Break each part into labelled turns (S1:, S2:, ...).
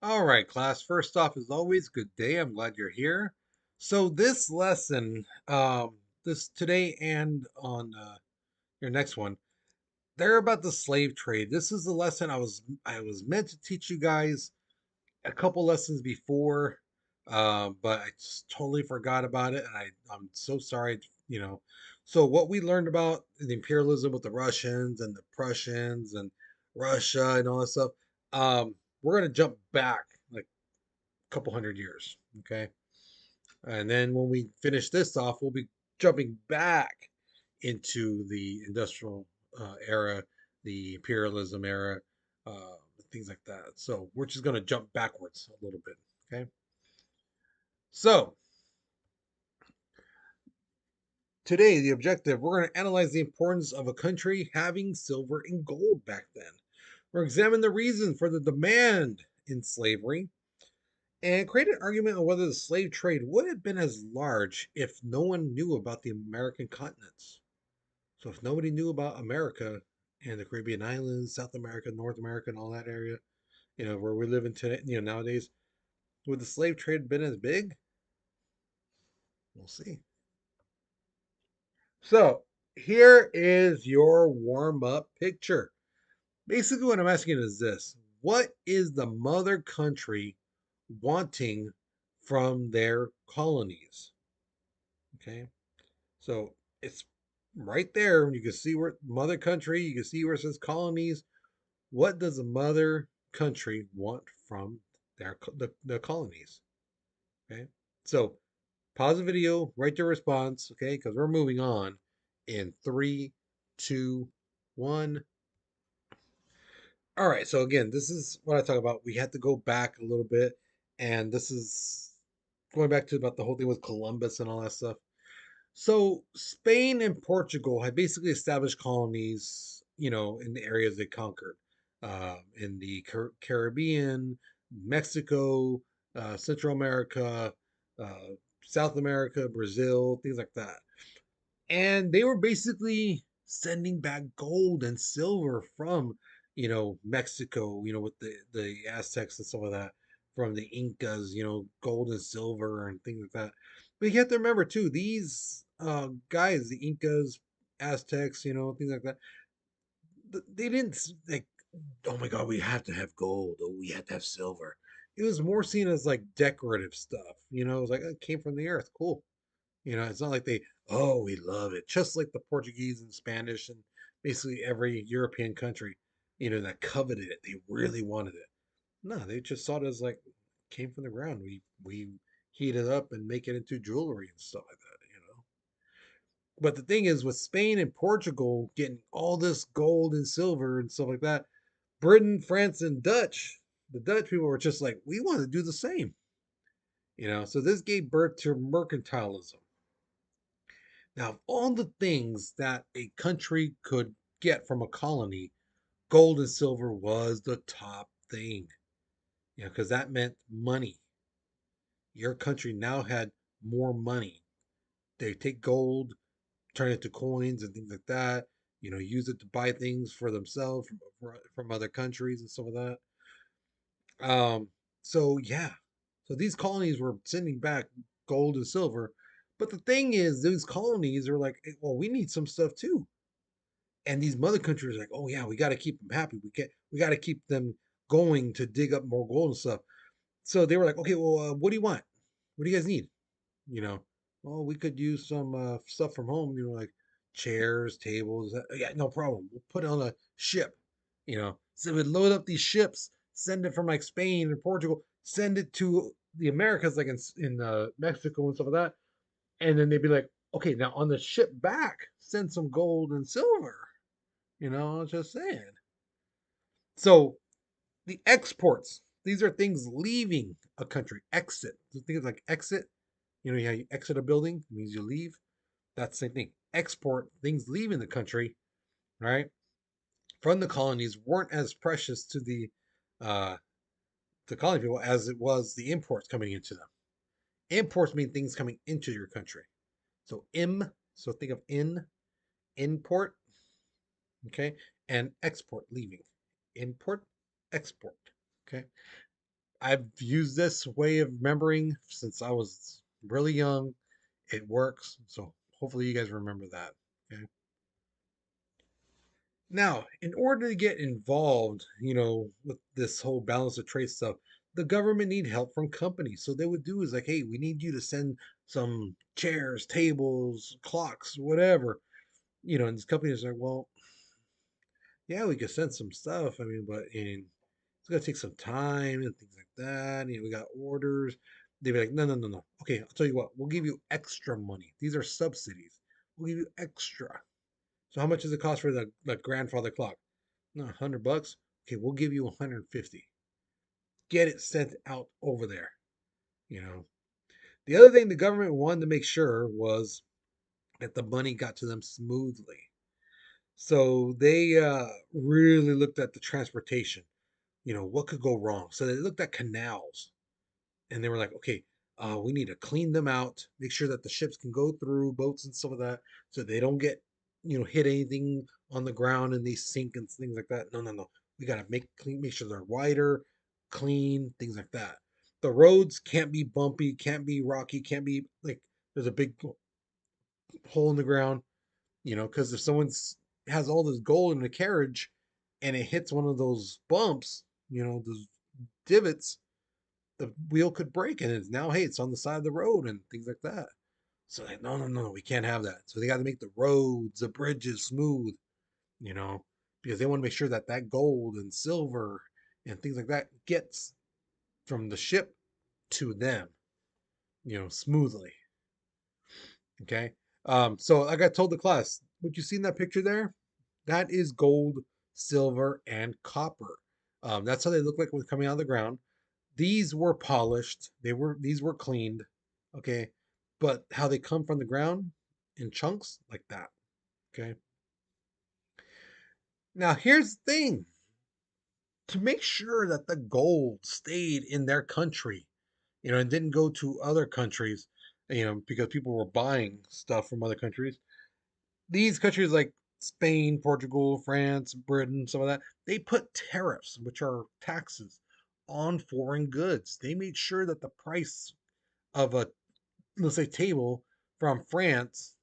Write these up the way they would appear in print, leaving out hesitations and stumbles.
S1: All right, class. First off, as always, good day. I'm glad you're here. So this lesson, this today and on your next one, they're about the slave trade. This is the lesson I was meant to teach you guys a couple lessons before, but I just totally forgot about it, and I'm so sorry. So what we learned about the imperialism with the Russians and the Prussians and Russia and all that stuff. We're gonna jump back like couple hundred years. Okay. And then when we finish this off, we'll be jumping back into the industrial era, the imperialism era, things like that. So we're just going to jump backwards a little bit. Okay. So today, the objective, we're going to analyze the importance of a country having silver and gold back then. We're examine the reason for the demand in slavery and create an argument on whether the slave trade would have been as large if no one knew about the American continents. So, if nobody knew about America and the Caribbean islands, South America, North America, and all that area, where we live in today, nowadays, would the slave trade have been as big? We'll see. So, here is your warm up picture. Basically, what I'm asking is this: what is the mother country wanting from their colonies? Okay. So it's right there. You can see where mother country, you can see where it says colonies. What does the mother country want from the colonies? Okay. So pause the video, write your response, okay, because we're moving on in three, two, one. All right. So again, this is what I talk about. We had to go back a little bit, and this is going back to about the whole thing with Columbus and all that stuff. So Spain and Portugal had basically established colonies, in the areas they conquered, in the Caribbean, Mexico, Central America, uh, South America, Brazil, things like that. And they were basically sending back gold and silver from, Mexico, with the Aztecs and stuff like that, from the Incas, gold and silver and things like that. But you have to remember too, these guys, the Incas, Aztecs, things like that, they didn't like, oh my God, we have to have gold, oh, we have to have silver. It was more seen as like decorative stuff, it was like it came from the earth, cool. It's not like oh, we love it. Just like the Portuguese and Spanish and basically every European country, that coveted it. They really wanted it. No, they just saw it as like came from the ground. We heat it up and make it into jewelry and stuff like that. But the thing is, with Spain and Portugal getting all this gold and silver and stuff like that, Britain, France, and the Dutch people were just like, we want to do the same. So this gave birth to mercantilism. Now, of all the things that a country could get from a colony, gold and silver was the top thing, because that meant money. Your country now had more money. They take gold, turn it to coins and things like that, use it to buy things for themselves from other countries and stuff like that. So, yeah. So these colonies were sending back gold and silver. But the thing is, these colonies are like, well, we need some stuff too. And these mother countries are like, oh yeah, we got to keep them happy. We got to keep them going to dig up more gold and stuff. So they were like, okay, well, what do you want? What do you guys need? You know, well, we could use some stuff from home. Like chairs, tables. Yeah, no problem. We'll put it on a ship. So we'd load up these ships, send it from like Spain and Portugal, send it to the Americas, like in Mexico and stuff like that. And then they'd be like, okay, now on the ship back, send some gold and silver. Just saying. So the exports, these are things leaving a country. Exit. So things like exit. Yeah, you exit a building, means you leave. That's the same thing. Export, things leaving the country, right? From the colonies weren't as precious to uh the colony people as it was the imports coming into them. Imports mean things coming into your country. So so think of import, okay, and export leaving. Import, export. Okay. I've used this way of remembering since I was really young. It works. So hopefully you guys remember that. Okay. Now, in order to get involved, with this whole balance of trade stuff, the government need help from companies. So they would do is like, hey, we need you to send some chairs, tables, clocks, whatever. And these companies are like, well, yeah, we could send some stuff. I mean, but it's gonna take some time and things like that. We got orders. They'd be like, no, no, no, no. Okay, I'll tell you what, we'll give you extra money. These are subsidies. We'll give you extra. So how much does it cost for the grandfather clock? No, $100. Okay, we'll give you 150. Get it sent out over there. You know. The other thing the government wanted to make sure was that the money got to them smoothly. So they really looked at the transportation. What could go wrong? So they looked at canals and they were like, okay, we need to clean them out, make sure that the ships can go through boats and stuff like that, so they don't get, hit anything on the ground and they sink and things like that. No, no, no. We gotta make sure they're wider, clean, things like that. The roads can't be bumpy, can't be rocky, can't be like there's a big hole in the ground, because if someone's has all this gold in the carriage and it hits one of those bumps, those divots, the wheel could break and it's now, hey, it's on the side of the road and things like that. So like, no, no, no, we can't have that. So they got to make the roads, the bridges smooth, you know, because they want to make sure that that gold and silver and things like that gets from the ship to them, smoothly. Okay. So like I told the class, what you see in that picture there, that is gold, silver, and copper. That's how they look like when coming out of the ground. These were polished. These were cleaned. Okay. But how they come from the ground in chunks like that. Okay. Now here's the thing. To make sure that the gold stayed in their country, and didn't go to other countries, because people were buying stuff from other countries. These countries like Spain, Portugal, France, Britain, some of that, they put tariffs, which are taxes, on foreign goods. They made sure that the price of a, let's say, table from France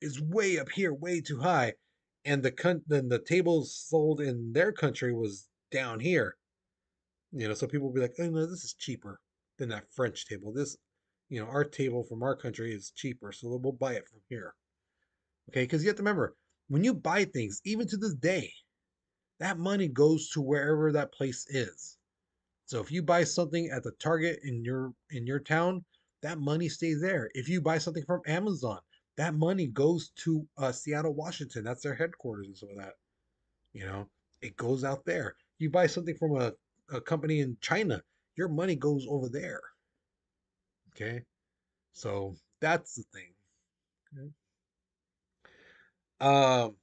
S1: is way up here, way too high, and then the tables sold in their country was down here. So people will be like, oh no, this is cheaper than that French table. This, our table from our country is cheaper, so we'll buy it from here. Okay, because you have to remember, when you buy things, even to this day, that money goes to wherever that place is. So if you buy something at the Target in your town, that money stays there. If you buy something from Amazon, that money goes to Seattle, Washington. That's their headquarters and some of that. You know, it goes out there. You buy something from a company in China, your money goes over there. Okay, so that's the thing. Okay? Um,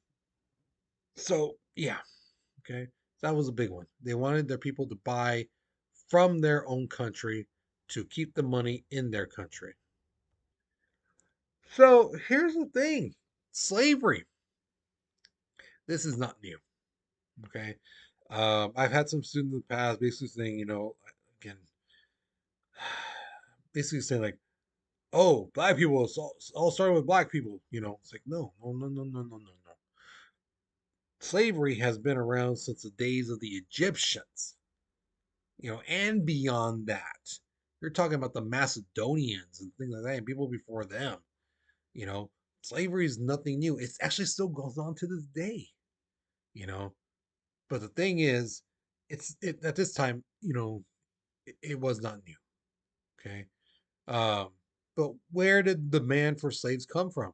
S1: so yeah, okay, that was a big one. They wanted their people to buy from their own country to keep the money in their country. So here's the thing, slavery. This is not new. Okay. I've had some students in the past basically saying, again, basically saying like, oh, black people, it's all started with black people. It's like, no, no, no, no, no, no, no, no. Slavery has been around since the days of the Egyptians, and beyond that. You're talking about the Macedonians and things like that, and people before them. You know, Slavery is nothing new. It actually still goes on to this day. You know, but the thing is, at this time, it was not new. Okay, um, but where did the demand for slaves come from?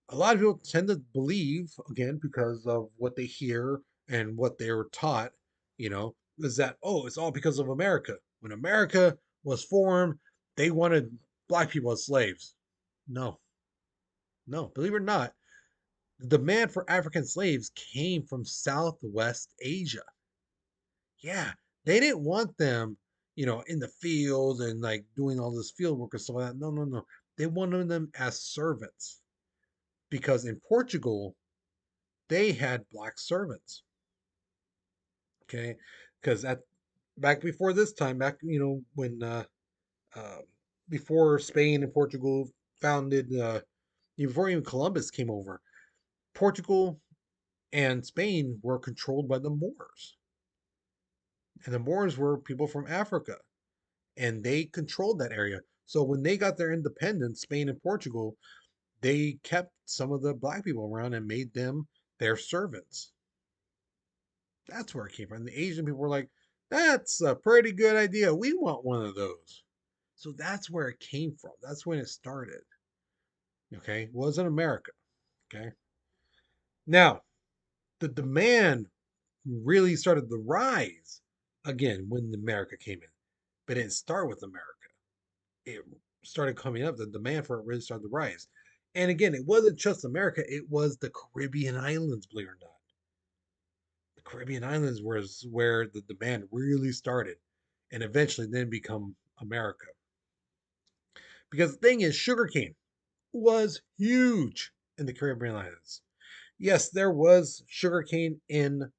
S1: A lot of people tend to believe, again, because of what they hear and what they were taught, is that, oh, it's all because of America. When America was formed, they wanted black people as slaves. No, no, believe it or not, the demand for African slaves came from Southwest Asia. Yeah, they didn't want them, in the field and like doing all this field work and stuff like that. No, no, no. They wanted them as servants because in Portugal, they had black servants. Okay, because back before this time, back when um, before Spain and Portugal founded, before even Columbus came over, Portugal and Spain were controlled by the Moors, and the Moors were people from Africa, and they controlled that area. So when they got their independence, Spain and Portugal, they kept some of the black people around and made them their servants. That's where it came from. The Asian people were like, that's a pretty good idea. We want one of those. So that's where it came from. That's when it started. Okay. It was in America. Okay. Now, the demand really started to rise again when America came in, but it didn't start with America. It started coming up. The demand for it really started to rise. And again, it wasn't just America, it was the Caribbean islands, believe it or not. The Caribbean islands was where the demand really started and eventually then become America. Because the thing is, sugarcane was huge in the Caribbean islands. Yes, there was sugarcane in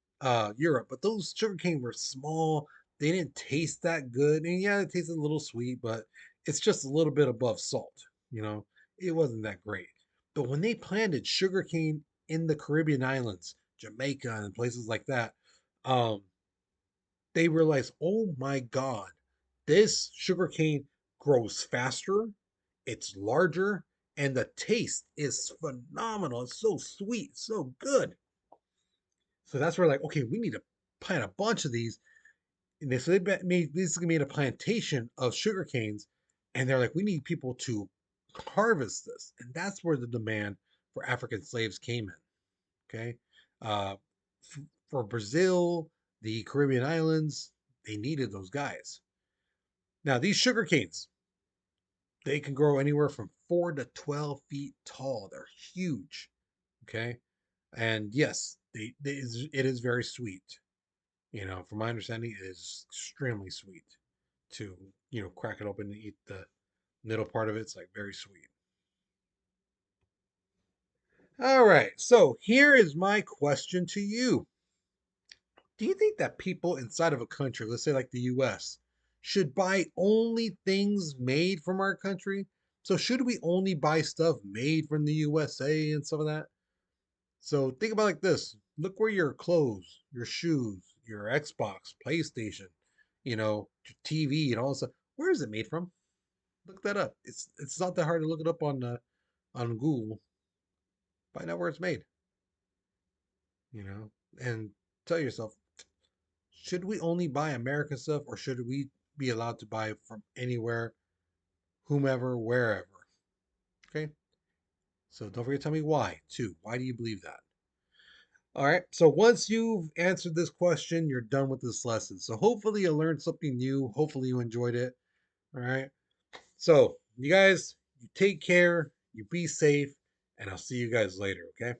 S1: Europe, but those sugarcane were small. They didn't taste that good. And yeah, it tasted a little sweet, but it's just a little bit above salt. You know, it wasn't that great. But when they planted sugarcane in the Caribbean islands, Jamaica and places like that, um, they realized, oh my God, this sugarcane grows faster, it's larger, and the taste is phenomenal. It's so sweet, so good. So that's where like, okay, we need to plant a bunch of these. And so they made basically made a plantation of sugar canes, and they're like, we need people to harvest this, and that's where the demand for African slaves came in. Okay, uh, for Brazil, the Caribbean islands, they needed those guys. Now these sugar canes, they can grow anywhere from 4 to 12 feet tall. They're huge. Okay, and yes, it is very sweet. You know, from my understanding, it is extremely sweet to, crack it open and eat the middle part of it. It's like very sweet. All right. So here is my question to you. Do you think that people inside of a country, let's say like the US, should buy only things made from our country? So should we only buy stuff made from the USA and some of that? So think about it like this. Look where your clothes, your shoes, your Xbox, PlayStation, your TV and all this stuff. Where is it made from? Look that up. It's not that hard to look it up on Google. Find out where it's made, you know, and tell yourself, should we only buy American stuff or should we be allowed to buy from anywhere, whomever, wherever? Okay. So don't forget to tell me why, too. Why do you believe that? All right. So once you've answered this question, you're done with this lesson. So hopefully you learned something new. Hopefully you enjoyed it. All right. So you guys, you take care, you be safe, and I'll see you guys later. Okay.